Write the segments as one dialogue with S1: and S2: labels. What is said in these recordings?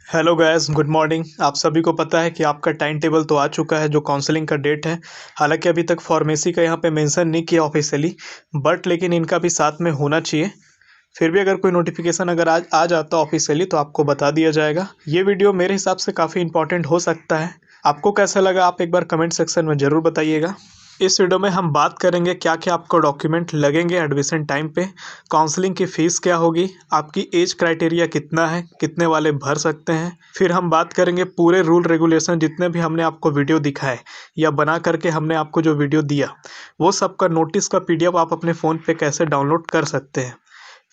S1: Hello guys, good morning. आप सभी को पता है कि आपका टाइम टेबल तो आ चुका है, जो काउंसलिंग का डेट है। हालांकि अभी तक फार्मेसी का यहाँ पे मेंशन नहीं किया ऑफिशियली, बट लेकिन इनका भी साथ में होना चाहिए। फिर भी अगर कोई नोटिफिकेशन अगर आज आ जाता ऑफिशियली तो आपको बता दिया जाएगा। ये वीडियो मेरे हिसाब से काफ़ी इंपॉर्टेंट हो सकता है। आपको कैसा लगा आप एक बार कमेंट सेक्शन में ज़रूर बताइएगा। इस वीडियो में हम बात करेंगे क्या क्या आपको डॉक्यूमेंट लगेंगे एडमिशन टाइम पे, काउंसलिंग की फ़ीस क्या होगी, आपकी एज क्राइटेरिया कितना है, कितने वाले भर सकते हैं। फिर हम बात करेंगे पूरे रूल रेगुलेशन जितने भी हमने आपको वीडियो दिखाए या बना करके हमने आपको जो वीडियो दिया, वो सब का नोटिस का पीडीएफ आप अपने फ़ोन पे कैसे डाउनलोड कर सकते हैं।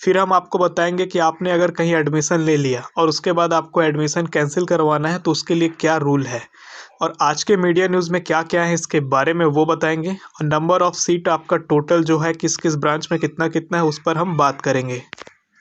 S1: फिर हम आपको बताएंगे कि आपने अगर कहीं एडमिशन ले लिया और उसके बाद आपको एडमिशन कैंसिल करवाना है तो उसके लिए क्या रूल है, और आज के मीडिया न्यूज़ में क्या क्या है इसके बारे में वो बताएंगे। और नंबर ऑफ़ सीट आपका टोटल जो है किस किस ब्रांच में कितना कितना है उस पर हम बात करेंगे।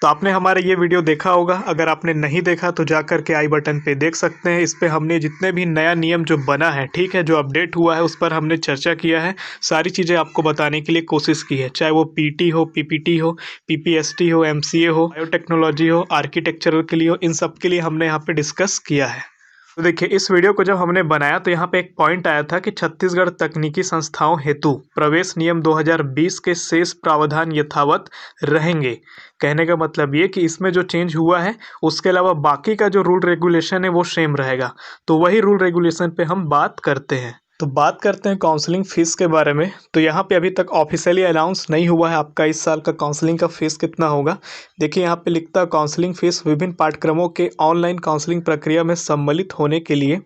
S1: तो आपने हमारा ये वीडियो देखा होगा, अगर आपने नहीं देखा तो जा कर के आई बटन पे देख सकते हैं। इस पे हमने जितने भी नया नियम जो बना है, ठीक है, जो अपडेट हुआ है, उस पर हमने चर्चा किया है। सारी चीज़ें आपको बताने के लिए कोशिश की है, चाहे वो पीटी हो, पीपीटी हो, पीपीएसटी हो, एमसीए हो, बायोटेक्नोलॉजी हो, आर्किटेक्चरल के लिए हो, इन सब के लिए हमने यहाँ पे डिस्कस किया है। तो देखिए, इस वीडियो को जब हमने बनाया तो यहाँ पे एक पॉइंट आया था कि छत्तीसगढ़ तकनीकी संस्थाओं हेतु प्रवेश नियम 2020 के शेष प्रावधान यथावत रहेंगे। कहने का मतलब ये कि इसमें जो चेंज हुआ है उसके अलावा बाकी का जो रूल रेगुलेशन है वो सेम रहेगा। तो वही रूल रेगुलेशन पे हम बात करते हैं। तो बात करते हैं काउंसलिंग फ़ीस के बारे में। तो यहाँ पे अभी तक ऑफिशियली अनाउंस नहीं हुआ है आपका इस साल का काउंसलिंग का फ़ीस कितना होगा। देखिए, यहाँ पे लिखता है काउंसलिंग फ़ीस विभिन्न पाठ्यक्रमों के ऑनलाइन काउंसलिंग प्रक्रिया में सम्मिलित होने के लिए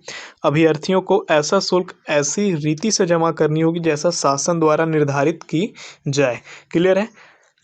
S1: अभ्यर्थियों को ऐसा शुल्क ऐसी रीति से जमा करनी होगी जैसा शासन द्वारा निर्धारित की जाए। क्लियर है।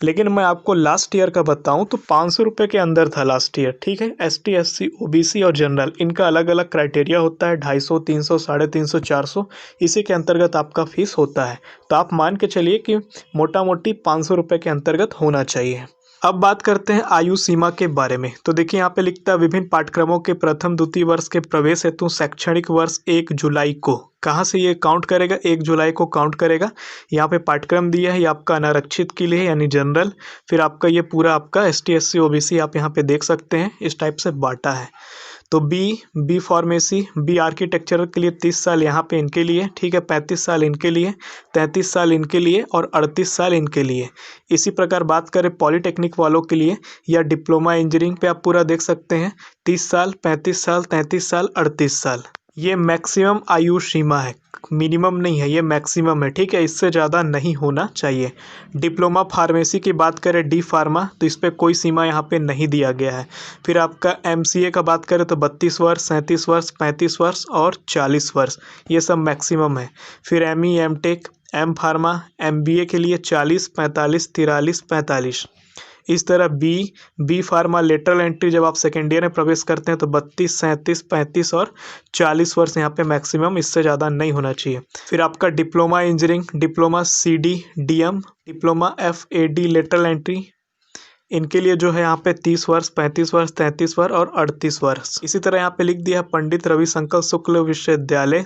S1: लेकिन मैं आपको लास्ट ईयर का बताऊं तो 500 रुपये के अंदर था लास्ट ईयर, ठीक है। एसटी, एससी, ओबीसी और जनरल, इनका अलग अलग क्राइटेरिया होता है। 250, 300, 350, 400, इसी के अंतर्गत आपका फ़ीस होता है। तो आप मान के चलिए कि मोटा मोटी 500 रुपये के अंतर्गत होना चाहिए। अब बात करते हैं आयु सीमा के बारे में। तो देखिए, यहाँ पे लिखता है विभिन्न पाठ्यक्रमों के प्रथम द्वितीय वर्ष के प्रवेश हेतु शैक्षणिक वर्ष 1 जुलाई को, कहाँ से ये काउंट करेगा, 1 जुलाई को काउंट करेगा। यहाँ पे पाठ्यक्रम दिया है, ये आपका अनारक्षित के लिए यानी जनरल। फिर आपका ये पूरा आपका एसटी, एससी, ओबीसी आप यहाँ पे देख सकते हैं, इस टाइप से बांटा है। तो बी फार्मेसी, बी आर्किटेक्चर के लिए 30 साल यहाँ पे इनके लिए, ठीक है, 35 साल इनके लिए, 33 साल इनके लिए और 38 साल इनके लिए। इसी प्रकार बात करें पॉलीटेक्निक वालों के लिए या डिप्लोमा इंजीनियरिंग पे, आप पूरा देख सकते हैं, 30 साल, 35 साल, 33 साल, 38 साल। ये मैक्सिमम आयु सीमा है, मिनिमम नहीं है, ये मैक्सिमम है, ठीक है। इससे ज़्यादा नहीं होना चाहिए। डिप्लोमा फार्मेसी की बात करें, डी फार्मा, तो इस पर कोई सीमा यहाँ पे नहीं दिया गया है। फिर आपका एमसीए का बात करें तो 32 वर्ष, 37 वर्ष, 35 वर्ष और 40 वर्ष, ये सब मैक्सिमम है। फिर ME, MTech, M pharma, MBA के लिए 40, 45, 43, 45। इस तरह बी फार्मा लेटरल एंट्री जब आप सेकेंड ईयर में प्रवेश करते हैं तो 32, 37, 35 और 40 वर्ष यहाँ पे मैक्सिमम, इससे ज़्यादा नहीं होना चाहिए। फिर आपका diploma engineering, diploma CD, DM, diploma FAD lateral entry, इनके लिए जो है यहाँ पे 30 वर्ष, 35 वर्ष, 33 वर्ष और 38 वर्ष। इसी तरह यहाँ पे लिख दिया है पंडित रविशंकर शुक्ल विश्वविद्यालय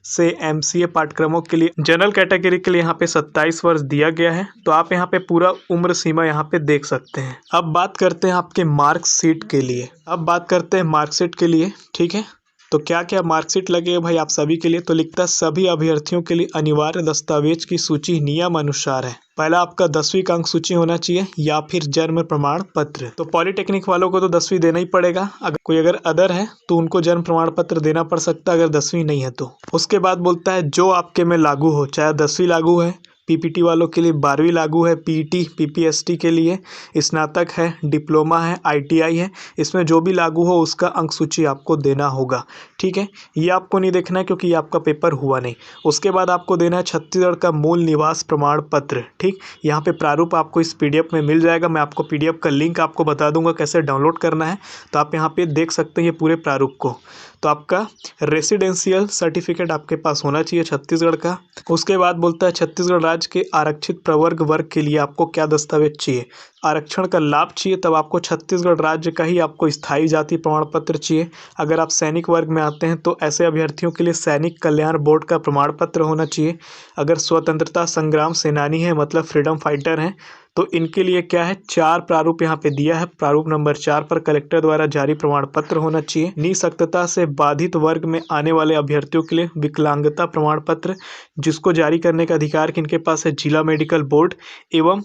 S1: से एमसीए पाठ्यक्रमों के लिए जनरल कैटेगरी के लिए यहाँ पे 27 वर्ष दिया गया है। तो आप यहाँ पे पूरा उम्र सीमा यहाँ पे देख सकते हैं। अब बात करते हैं आपके मार्कशीट के लिए। अब बात करते हैं मार्कशीट के लिए, ठीक है। तो क्या क्या मार्कशीट लगेगा भाई आप सभी के लिए। तो लिखता है सभी अभ्यर्थियों के लिए अनिवार्य दस्तावेज की सूची नियम अनुसार है। पहला आपका 10वीं का अंक सूची होना चाहिए या फिर जन्म प्रमाण पत्र। तो पॉलीटेक्निक वालों को तो 10वीं देना ही पड़ेगा। अगर अदर है तो उनको जन्म प्रमाण पत्र देना पड़ सकता है अगर 10वीं नहीं है तो। उसके बाद बोलता है जो आपके में लागू हो, चाहे 10वीं लागू है, पीपीटी वालों के लिए 12वीं लागू है, पीटी, पीपीएसटी के लिए स्नातक है, डिप्लोमा है, आईटीआई है, इसमें जो भी लागू हो उसका अंक सूची आपको देना होगा, ठीक है। ये आपको नहीं देखना है क्योंकि ये आपका पेपर हुआ नहीं। उसके बाद आपको देना है छत्तीसगढ़ का मूल निवास प्रमाण पत्र, ठीक। यहाँ पे प्रारूप आपको इस पीडीएफ में मिल जाएगा। मैं आपको पीडीएफ का लिंक आपको बता दूंगा कैसे डाउनलोड करना है, तो आप यहाँ पे देख सकते हैं ये पूरे प्रारूप को। तो आपका रेसिडेंशियल सर्टिफिकेट आपके पास होना चाहिए छत्तीसगढ़ का। उसके बाद बोलता है छत्तीसगढ़ राज्य के आरक्षित प्रवर्ग वर्ग के लिए आपको क्या दस्तावेज चाहिए। आरक्षण का लाभ चाहिए तब आपको छत्तीसगढ़ राज्य का ही आपको स्थायी जाति प्रमाण पत्र चाहिए। अगर आप सैनिक वर्ग में आते हैं तो ऐसे अभ्यर्थियों के लिए सैनिक कल्याण बोर्ड का प्रमाण पत्र होना चाहिए। अगर स्वतंत्रता संग्राम सेनानी है मतलब फ्रीडम फाइटर हैं तो इनके लिए क्या है, 4 प्रारूप यहाँ पे दिया है। प्रारूप नंबर 4 पर कलेक्टर द्वारा जारी प्रमाण पत्र होना चाहिए। निःशक्तता से बाधित वर्ग में आने वाले अभ्यर्थियों के लिए विकलांगता प्रमाण पत्र, जिसको जारी करने का अधिकार किनके पास है, जिला मेडिकल बोर्ड एवं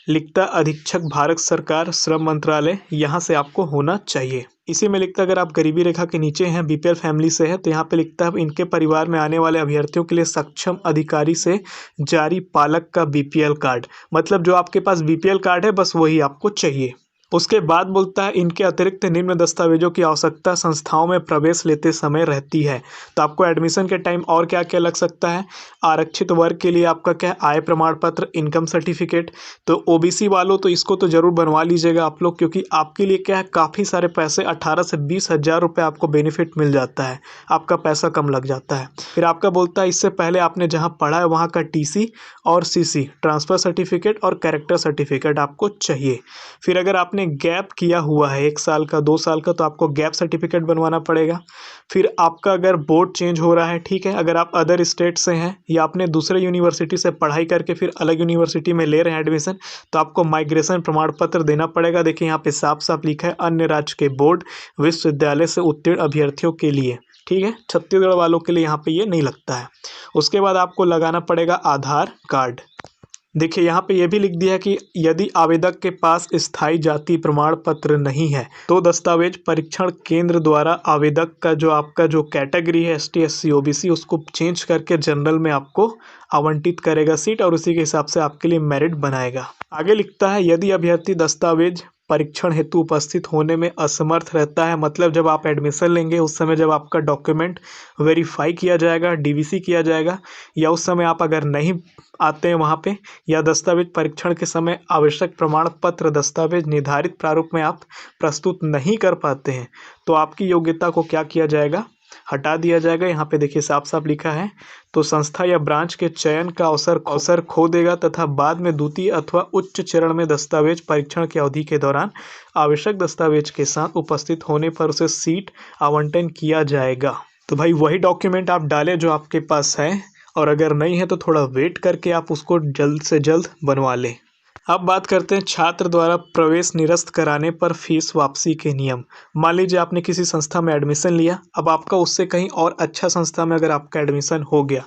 S1: लिखता अधीक्षक भारत सरकार श्रम मंत्रालय, यहाँ से आपको होना चाहिए। इसी में लिखता अगर आप गरीबी रेखा के नीचे हैं, बीपीएल फैमिली से है तो यहाँ पे लिखता है इनके परिवार में आने वाले अभ्यर्थियों के लिए सक्षम अधिकारी से जारी पालक का बीपीएल कार्ड, मतलब जो आपके पास बीपीएल कार्ड है बस वही आपको चाहिए। उसके बाद बोलता है इनके अतिरिक्त निम्न दस्तावेजों की आवश्यकता संस्थाओं में प्रवेश लेते समय रहती है। तो आपको एडमिशन के टाइम और क्या क्या लग सकता है, आरक्षित वर्ग के लिए आपका क्या है, आय प्रमाण पत्र, इनकम सर्टिफिकेट। तो ओबीसी वालों तो इसको तो जरूर बनवा लीजिएगा आप लोग, क्योंकि आपके लिए क्या है काफ़ी सारे पैसे 18 से 20 हज़ार रुपये आपको बेनिफिट मिल जाता है, आपका पैसा कम लग जाता है। फिर आपका बोलता है इससे पहले आपने जहाँ पढ़ा है वहाँ का टीसी और सीसी ट्रांसफ़र सर्टिफिकेट और कैरेक्टर सर्टिफिकेट आपको चाहिए। फिर अगर आपने गैप किया हुआ है 1 साल का 2 साल का तो आपको गैप सर्टिफिकेट बनवाना पड़ेगा। फिर आपका अगर बोर्ड चेंज हो रहा है, ठीक है, अगर आप अदर स्टेट से हैं या आपने दूसरे यूनिवर्सिटी से पढ़ाई करके फिर अलग यूनिवर्सिटी में ले रहे हैं एडमिशन, तो आपको माइग्रेशन प्रमाण पत्र देना पड़ेगा। देखिए यहाँ पे साफ साफ लिखा है अन्य राज्य के बोर्ड विश्वविद्यालय से उत्तीर्ण अभ्यर्थियों के लिए, ठीक है, छत्तीसगढ़ वालों के लिए यहाँ पे ये नहीं लगता है। उसके बाद आपको लगाना पड़ेगा आधार कार्ड। देखिए यहाँ पे ये भी लिख दिया कि यदि आवेदक के पास स्थायी जाति प्रमाण पत्र नहीं है तो दस्तावेज परीक्षण केंद्र द्वारा आवेदक का जो आपका जो कैटेगरी है एसटी एससी ओबीसी उसको चेंज करके जनरल में आपको आवंटित करेगा सीट और उसी के हिसाब से आपके लिए मेरिट बनाएगा। आगे लिखता है यदि अभ्यर्थी दस्तावेज परीक्षण हेतु उपस्थित होने में असमर्थ रहता है, मतलब जब आप एडमिशन लेंगे उस समय जब आपका डॉक्यूमेंट वेरीफाई किया जाएगा, डीवीसी किया जाएगा, या उस समय आप अगर नहीं आते हैं वहाँ पे, या दस्तावेज परीक्षण के समय आवश्यक प्रमाण पत्र दस्तावेज निर्धारित प्रारूप में आप प्रस्तुत नहीं कर पाते हैं, तो आपकी योग्यता को क्या किया जाएगा, हटा दिया जाएगा। यहाँ पे देखिए साफ साफ लिखा है, तो संस्था या ब्रांच के चयन का अवसर खो देगा तथा बाद में द्वितीय अथवा उच्च चरण में दस्तावेज परीक्षण की अवधि के दौरान आवश्यक दस्तावेज के साथ उपस्थित होने पर उसे सीट आवंटन किया जाएगा। तो भाई वही डॉक्यूमेंट आप डालें जो आपके पास है, और अगर नहीं है तो थोड़ा वेट करके आप उसको जल्द से जल्द बनवा लें। अब बात करते हैं छात्र द्वारा प्रवेश निरस्त कराने पर फीस वापसी के नियम। मान लीजिए आपने किसी संस्था में एडमिशन लिया, अब आपका उससे कहीं और अच्छा संस्था में अगर आपका एडमिशन हो गया,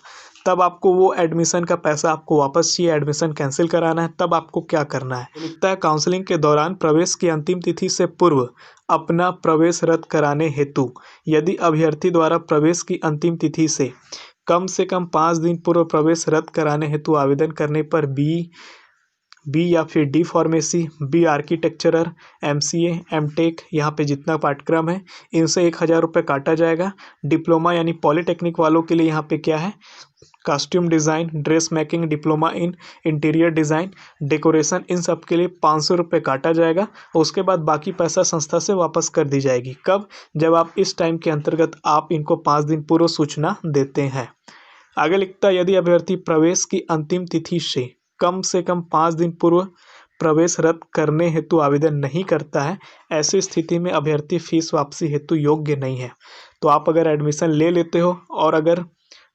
S1: तब आपको वो एडमिशन का पैसा आपको वापस चाहिए, एडमिशन कैंसिल कराना है, तब आपको क्या करना है। लिखता है काउंसलिंग के दौरान प्रवेश की अंतिम तिथि से पूर्व अपना प्रवेश रद्द कराने हेतु यदि अभ्यर्थी द्वारा प्रवेश की अंतिम तिथि से कम 5 दिन पूर्व प्रवेश रद्द कराने हेतु आवेदन करने पर बी या फिर D pharmacy, B architecture, MCA, MTech, यहाँ पे जितना पाठ्यक्रम है इनसे 1,000 रुपये काटा जाएगा। डिप्लोमा यानी पॉलीटेक्निक वालों के लिए यहाँ पे क्या है, costume design, dress making, diploma in interior design, decoration, इन सब के लिए 500 रुपये काटा जाएगा। और उसके बाद बाकी पैसा संस्था से वापस कर दी जाएगी। कब, जब आप इस टाइम के अंतर्गत आप इनको 5 दिन पूर्व सूचना देते हैं। आगे लिखता है यदि अभ्यर्थी प्रवेश की अंतिम तिथि से कम 5 दिन पूर्व प्रवेश रद्द करने हेतु आवेदन नहीं करता है, ऐसी स्थिति में अभ्यर्थी फीस वापसी हेतु योग्य नहीं है। तो आप अगर एडमिशन ले लेते हो और अगर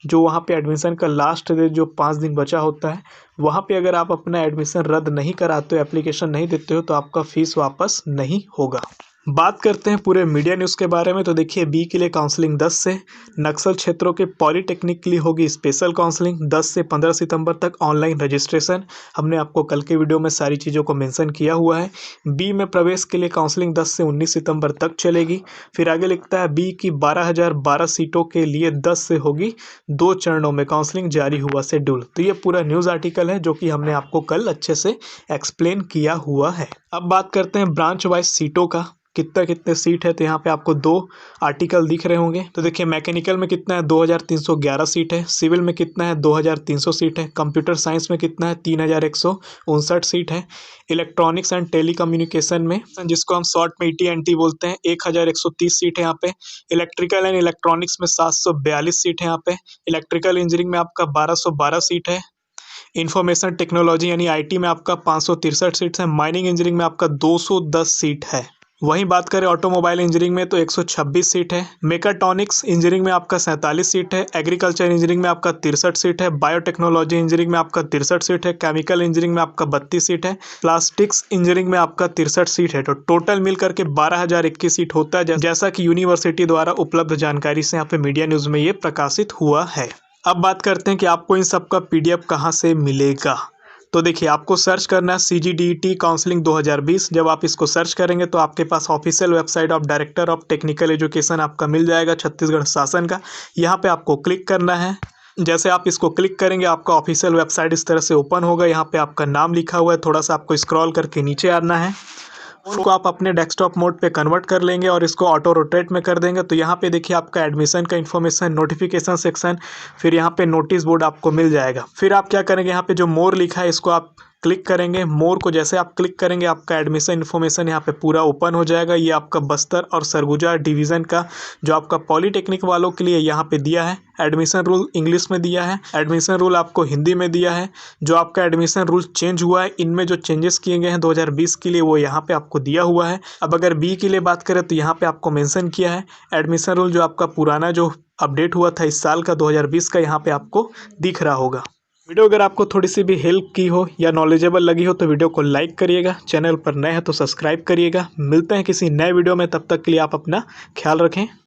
S1: जो वहाँ पे एडमिशन का लास्ट डेट जो 5 दिन बचा होता है वहाँ पे अगर आप अपना एडमिशन रद्द नहीं कराते हो, एप्लीकेशन नहीं देते हो, तो आपका फीस वापस नहीं होगा। बात करते हैं पूरे मीडिया न्यूज़ के बारे में। तो देखिए बी के लिए काउंसलिंग 10 से, नक्सल क्षेत्रों के पॉलीटेक्निक के लिए होगी स्पेशल काउंसलिंग 10 से 15 सितंबर तक ऑनलाइन रजिस्ट्रेशन। हमने आपको कल के वीडियो में सारी चीज़ों को मेंशन किया हुआ है। बी में प्रवेश के लिए काउंसलिंग 10 से 19 सितंबर तक चलेगी। फिर आगे लिखता है बी की 12,012 सीटों के लिए 10 से होगी 2 चरणों में काउंसलिंग, जारी हुआ शेड्यूल। तो ये पूरा न्यूज़ आर्टिकल है जो कि हमने आपको कल अच्छे से एक्सप्लेन किया हुआ है। अब बात करते हैं ब्रांच वाइज सीटों का, कितने सीट है। तो यहाँ पे आपको 2 आर्टिकल दिख रहे होंगे। तो देखिए मैकेनिकल में कितना है, 2,311 सीट है। सिविल में कितना है, 2,300 सीट है। कंप्यूटर साइंस में कितना है, 3,159 सीट है। इलेक्ट्रॉनिक्स एंड टेलीकम्युनिकेशन में, जिसको हम शॉर्ट में ET&T बोलते हैं, 1,130 सीट है यहाँ पे। इलेक्ट्रिकल एंड इलेक्ट्रॉनिक्स में 742 सीट है यहाँ पे। इलेक्ट्रिकल इंजीनियरिंग में आपका 1,212 सीट है। इंफॉर्मेशन टेक्नोलॉजी यानी आईटी में आपका 563 सीट्स है। माइनिंग इंजीनियरिंग में आपका 210 सीट है। वहीं बात करें ऑटोमोबाइल इंजीनियरिंग में तो 126 सीट है। मेकाट्रॉनिक्स इंजीनियरिंग में आपका 47 सीट है। एग्रीकल्चर इंजीनियरिंग में आपका 63 सीट है। बायोटेक्नोलॉजी इंजीनियरिंग में आपका 63 सीट है। केमिकल इंजीनियरिंग में आपका 32 सीट है। प्लास्टिक्स इंजीनियरिंग में आपका 63 सीट है। तो टोटल मिलकर के 12,021 सीट होता है, जैसा कि यूनिवर्सिटी द्वारा उपलब्ध जानकारी से यहाँ पे मीडिया न्यूज में ये प्रकाशित हुआ है। अब बात करते हैं कि आपको इन सब का पीडीएफ कहाँ से मिलेगा। तो देखिए, आपको सर्च करना है CGDET काउंसलिंग 2020। जब आप इसको सर्च करेंगे तो आपके पास official website of director of technical education आपका मिल जाएगा छत्तीसगढ़ शासन का। यहाँ पे आपको क्लिक करना है। जैसे आप इसको क्लिक करेंगे आपका ऑफिशियल वेबसाइट इस तरह से ओपन होगा। यहाँ पे आपका नाम लिखा हुआ है, थोड़ा सा आपको स्क्रॉल करके नीचे आना है। फोन को आप अपने डेस्कटॉप मोड पे कन्वर्ट कर लेंगे और इसको ऑटो रोटेट में कर देंगे। तो यहाँ पे देखिए आपका एडमिशन का इन्फॉर्मेशन, नोटिफिकेशन सेक्शन, फिर यहाँ पे नोटिस बोर्ड आपको मिल जाएगा। फिर आप क्या करेंगे, यहाँ पे जो मोर लिखा है इसको आप क्लिक करेंगे। मोर को जैसे आप क्लिक करेंगे आपका एडमिशन इन्फॉर्मेशन यहाँ पे पूरा ओपन हो जाएगा। ये आपका बस्तर और सरगुजा डिवीज़न का जो आपका पॉलीटेक्निक वालों के लिए यहाँ पे दिया है। एडमिशन रूल इंग्लिश में दिया है, एडमिशन रूल आपको हिंदी में दिया है। जो आपका एडमिशन रूल चेंज हुआ है, इनमें जो चेंजेस किए गए हैं 2020 के लिए वो यहाँ पे आपको दिया हुआ है। अब अगर बी के लिए बात करें तो यहाँ पे आपको मेंशन किया है एडमिशन रूल जो आपका पुराना जो अपडेट हुआ था इस साल का 2020 का, यहाँ पे आपको दिख रहा होगा। वीडियो अगर आपको थोड़ी सी भी हेल्प की हो या नॉलेजेबल लगी हो तो वीडियो को लाइक करिएगा। चैनल पर नए हैं तो सब्सक्राइब करिएगा। मिलते हैं किसी नए वीडियो में, तब तक के लिए आप अपना ख्याल रखें।